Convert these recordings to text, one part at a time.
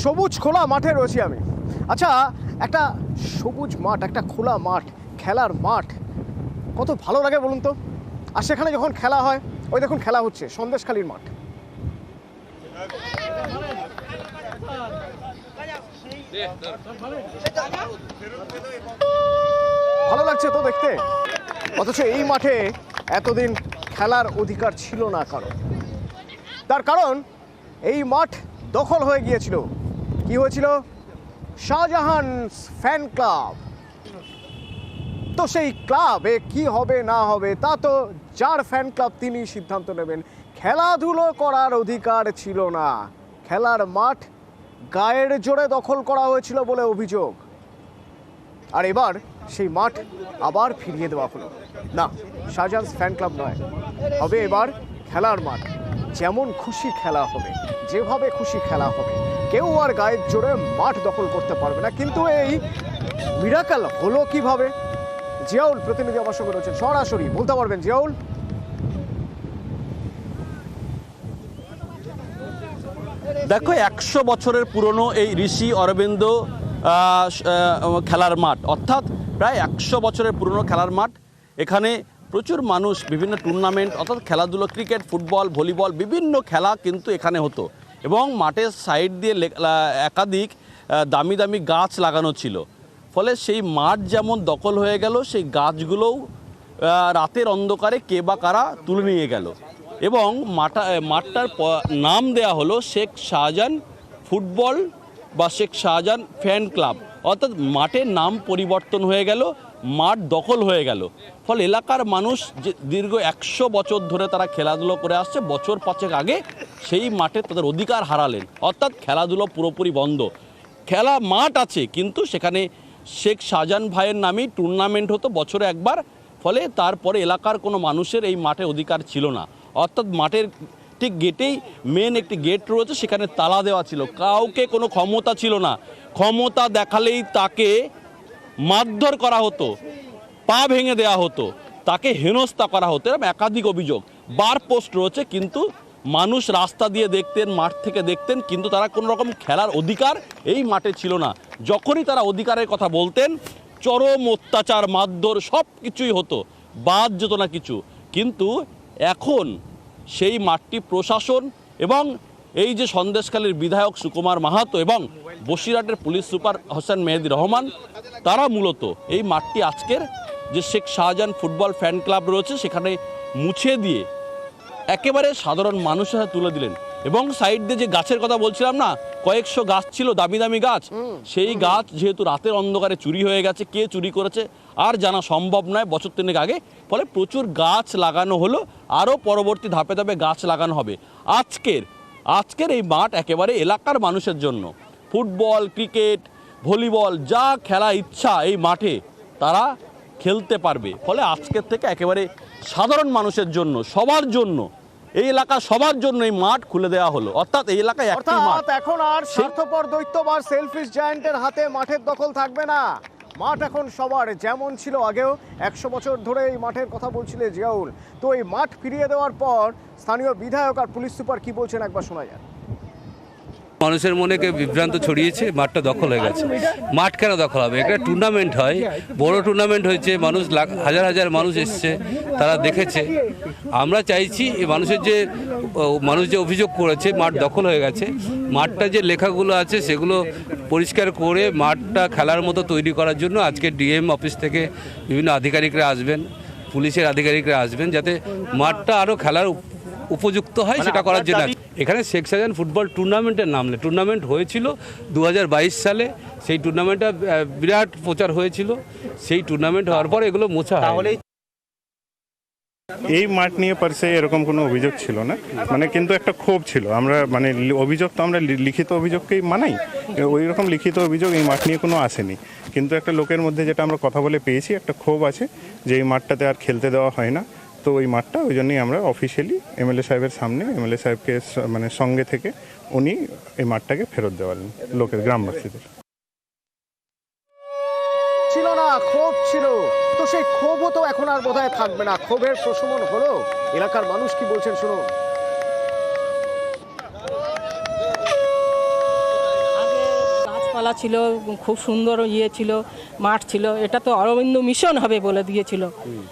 সবুজ খোলা মাঠে রয়েছি আমি। আচ্ছা, একটা সবুজ মাঠ, একটা খোলা মাঠ, খেলার মাঠ কত ভালো লাগে বলুন তো। আর সেখানে যখন খেলা হয়, ওই দেখুন খেলা হচ্ছে সন্দেশখালির মাঠ। ভালো লাগছে তো দেখতে। অথচ এই মাঠে এতদিন খেলার অধিকার ছিল না কারণ। তার কারণ এই মাঠ দখল হয়ে গিয়েছিল। কি হয়েছিল? Shahjahan fan club. তো সেই ক্লাবে কি হবে না হবে তা তো যার ফ্যান ক্লাব তিনি সিদ্ধান্ত নেবেন। খেলাধুলো করার অধিকার ছিল না। খেলার মাঠ গায়ের জোরে দখল করা হয়েছিল বলে অভিযোগ। আর এবার সেই মাঠ আবার ফিরিয়ে দেওয়া হলো। না, শাহজাহান ফ্যান ক্লাব নয়, হবে এবার খেলার মাঠ। যেমন খুশি খেলা হবে, যেভাবে খুশি খেলা হবে, কেউ আর গায়ের জোরে মাঠ দখল করতে পারবে না। কিন্তু এই মিরাকেল হলো কিভাবে? জিয়াউল প্রতিনিধি আমার সঙ্গে রয়েছেন, সরাসরি বলতে পারবেন জিয়াউল? দেখো, 100 বছরের পুরনো এই ঋষি অরবিন্দ খেলার মাঠ, অর্থাৎ প্রায় 100 বছরের পুরনো খেলার মাঠ। এখানে প্রচুর মানুষ, বিভিন্ন টুর্নামেন্ট অর্থাৎ খেলাধুলো, ক্রিকেট, ফুটবল, ভলিবল, বিভিন্ন খেলা কিন্তু এখানে হতো। এবং মাঠের সাইড দিয়ে একাধিক দামি দামি গাছ লাগানো ছিল। ফলে সেই মাঠ যেমন দখল হয়ে গেল, সেই গাছগুলোও রাতের অন্ধকারে কে বা কারা তুলে নিয়ে গেল। এবং মাঠটার নাম দেয়া হলো শেখ শাহজাহান ফুটবল বা শেখ শাহজাহান ফ্যান ক্লাব। অর্থাৎ মাঠের নাম পরিবর্তন হয়ে গেল, মাঠ দখল হয়ে গেল। ফলে এলাকার মানুষ যে দীর্ঘ 100 বছর ধরে তারা খেলাধুলো করে আসছে, বছর 5 আগে সেই মাঠে তাদের অধিকার হারালেন। অর্থাৎ খেলাধুলো পুরোপুরি বন্ধ। খেলা মাঠ আছে, কিন্তু সেখানে শেখ শাহজাহান ভাইয়ের নামেই টুর্নামেন্ট হতো বছরে একবার। ফলে তারপরে এলাকার কোনো মানুষের এই মাঠে অধিকার ছিল না। অর্থাৎ মাঠের ঠিক গেটেই মেন একটি গেট রয়েছে, সেখানে তালা দেওয়া ছিল। কাউকে কোনো ক্ষমতা ছিল না। ক্ষমতা দেখালেই তাকে মারধর করা হতো, পা ভেঙে দেওয়া হতো, তাকে হেনস্থা করা হতো। এরকম একাধিক অভিযোগ, বার পোস্ট রয়েছে। কিন্তু মানুষ রাস্তা দিয়ে দেখতেন, মাঠ থেকে দেখতেন, কিন্তু তারা কোনো রকম খেলার অধিকার এই মাঠে ছিল না। যখনই তারা অধিকারের কথা বলতেন, চরম অত্যাচার, মারধর সব কিছুই হতো, বাদ যেত না কিছু। কিন্তু এখন সেই মাঠটি প্রশাসন এবং এই যে সন্দেশখালীর বিধায়ক সুকুমার মাহাতো এবং বসিরহাটের পুলিশ সুপার হোসেন মেহেদি রহমান, তারা মূলত এই মাঠটি আজকের যে Sheikh Shahjahan football fan club রয়েছে সেখানে মুছে দিয়ে একেবারে সাধারণ মানুষের হাতে তুলে দিলেন। এবং সাইড দিয়ে যে গাছের কথা বলছিলাম না, কয়েকশো গাছ ছিল, দামি দামি গাছ, সেই গাছ যেহেতু রাতের অন্ধকারে চুরি হয়ে গেছে, কে চুরি করেছে আর জানা সম্ভব নয় বছর 3 আগে। ফলে প্রচুর গাছ লাগানো হলো, আরও পরবর্তী ধাপে ধাপে গাছ লাগানো হবে। আজকের এই মাঠ একেবারে এলাকার মানুষের জন্য। ফুটবল, ক্রিকেট, ভলিবল যা খেলা ইচ্ছা এই মাঠে তারা খেলতে পারবে। ফলে আজকের থেকে একেবারে সাধারণ মানুষের জন্য, সবার জন্য, এই এলাকা সবার জন্য এই মাঠ খুলে দেওয়া হলো। অর্থাৎ এই এলাকায় একটি মাঠ। এখন আর স্বার্থপর দৈত্য বা সেলফিশ জায়ান্টের হাতে মাঠের দখল থাকবে না। মাঠ এখন সবার, যেমন ছিল আগেও। 100 বছর ধরে এই মাঠের কথা বলছিলেন জিয়াউল। তো এই মাঠ ফিরিয়ে দেওয়ার পর স্থানীয় বিধায়ক আর পুলিশ সুপার কি বলছেন একবার শোনা যায়। মানুষের মনে বিভ্রান্ত ছড়িয়েছে, মাঠটা দখল হয়ে গেছে। মাঠ কেন দখল হবে? একটা টুর্নামেন্ট হয়, বড় টুর্নামেন্ট হয়েছে, মানুষ হাজার হাজার মানুষ এসছে, তারা দেখেছে। আমরা চাইছি এই মানুষ যে অভিযোগ করেছে মাঠ দখল হয়ে গেছে, মাঠটা যে লেখাগুলো আছে সেগুলো পরিষ্কার করে মাঠটা খেলার মতো তৈরি করার জন্য আজকে ডিএম অফিস থেকে বিভিন্ন আধিকারিকরা আসবেন, পুলিশের আধিকারিকরা আসবেন, যাতে মাঠটা আরও খেলার উপযুক্ত হয় সেটা করার জন্য। এখানে শেখ শাহজাহান ফুটবল টুর্নামেন্টের নাম নেই। টুর্নামেন্ট হয়েছিল 2022 সালে, সেই টুর্নামেন্টটা বিরাট প্রচার হয়েছিল। সেই টুর্নামেন্ট হওয়ার পর এগুলো মোছা হয়। এই মাঠ নিয়ে পারসে এরকম কোনো অভিযোগ ছিল না, কিন্তু একটা ক্ষোভ ছিল। আমরা অভিযোগ তো আমরা লিখিত অভিযোগকেই মানাই, ওই রকম লিখিত অভিযোগ এই মাঠ নিয়ে কোনো আসেনি। কিন্তু একটা লোকের মধ্যে যেটা আমরা কথা বলে পেয়েছি, একটা ক্ষোভ আছে যে এই মাঠটাতে আর খেলতে দেওয়া হয় না। তো ওই মাঠটা ওই জন্যই আমরা অফিসিয়ালি এমএলএ সাহেবের সামনে, এমএলএ সাহেবকে সঙ্গে থেকে উনি এই মাঠটাকে ফেরত দেওয়ালেন লোকের, গ্রামবাসীদের। ছিল না, ক্ষোভ ছিল। তো সেই ক্ষোভও তো এখন আর বোধহয় থাকবে না। ক্ষোভের প্রশমন হলো। এলাকার মানুষ কি বলছেন শুনুন। গাছপালা ছিল, খুব সুন্দর ছিল, মাঠ ছিল। এটা তো অরবিন্দ মিশন হবে বলে দিয়েছিল,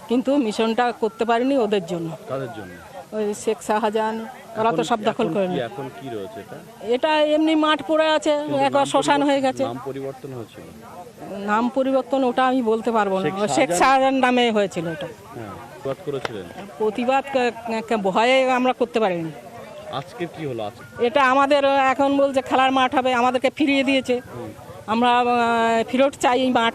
কিন্তু মিশনটা করতে পারেনি ওদের জন্য। তাদের জন্য ওই শেখ শাহজাহান ওরা তো সব দখল করে নিল। এখন কি রয়েছে এটা? এটা এমনি মাঠ পড়ে আছে, একবার শ্মশান হয়ে গেছে। নাম পরিবর্তন হয়েছিল। নাম পরিবর্তন ওটা আমি বলতে পারবো না, শেখ শাহজাহান নামে হয়েছিল এটা। হ্যাঁ, প্রতিবাদ করেছিলেন। প্রতিবাদ ভয়ে আমরা করতে পারিনি। আজকে কি হলো? আজকে এটা আমাদের এখন বলছে খেলার মাঠ হবে, আমাদেরকে ফিরিয়ে দিয়েছে। আমরা ফেরত চাই এই মাঠ।